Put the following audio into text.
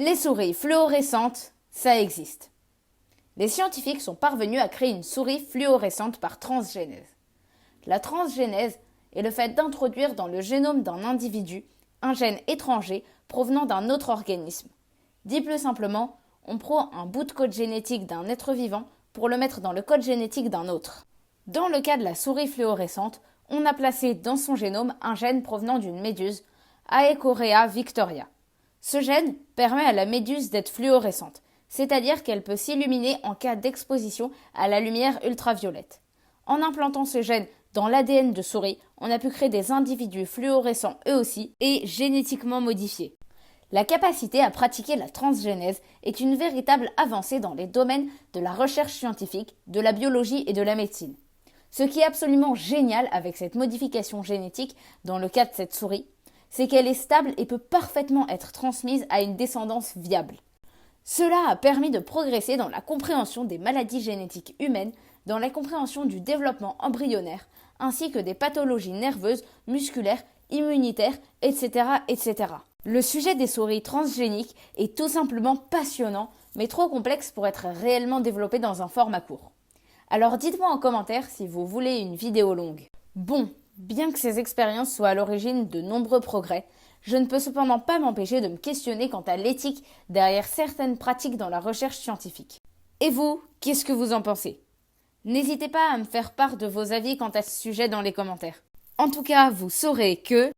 Les souris fluorescentes, ça existe. Les scientifiques sont parvenus à créer une souris fluorescente par transgénèse. La transgénèse est le fait d'introduire dans le génome d'un individu un gène étranger provenant d'un autre organisme. Dit plus simplement, on prend un bout de code génétique d'un être vivant pour le mettre dans le code génétique d'un autre. Dans le cas de la souris fluorescente, on a placé dans son génome un gène provenant d'une méduse, Aecorea victoria. Ce gène permet à la méduse d'être fluorescente, c'est-à-dire qu'elle peut s'illuminer en cas d'exposition à la lumière ultraviolette. En implantant ce gène dans l'ADN de souris, on a pu créer des individus fluorescents eux aussi et génétiquement modifiés. La capacité à pratiquer la transgénèse est une véritable avancée dans les domaines de la recherche scientifique, de la biologie et de la médecine. Ce qui est absolument génial avec cette modification génétique, dans le cas de cette souris, c'est qu'elle est stable et peut parfaitement être transmise à une descendance viable. Cela a permis de progresser dans la compréhension des maladies génétiques humaines, dans la compréhension du développement embryonnaire, ainsi que des pathologies nerveuses, musculaires, immunitaires, etc., etc. Le sujet des souris transgéniques est tout simplement passionnant, mais trop complexe pour être réellement développé dans un format court. Alors dites-moi en commentaire si vous voulez une vidéo longue. Bon, bien que ces expériences soient à l'origine de nombreux progrès, je ne peux cependant pas m'empêcher de me questionner quant à l'éthique derrière certaines pratiques dans la recherche scientifique. Et vous, qu'est-ce que vous en pensez? N'hésitez pas à me faire part de vos avis quant à ce sujet dans les commentaires. En tout cas, vous saurez que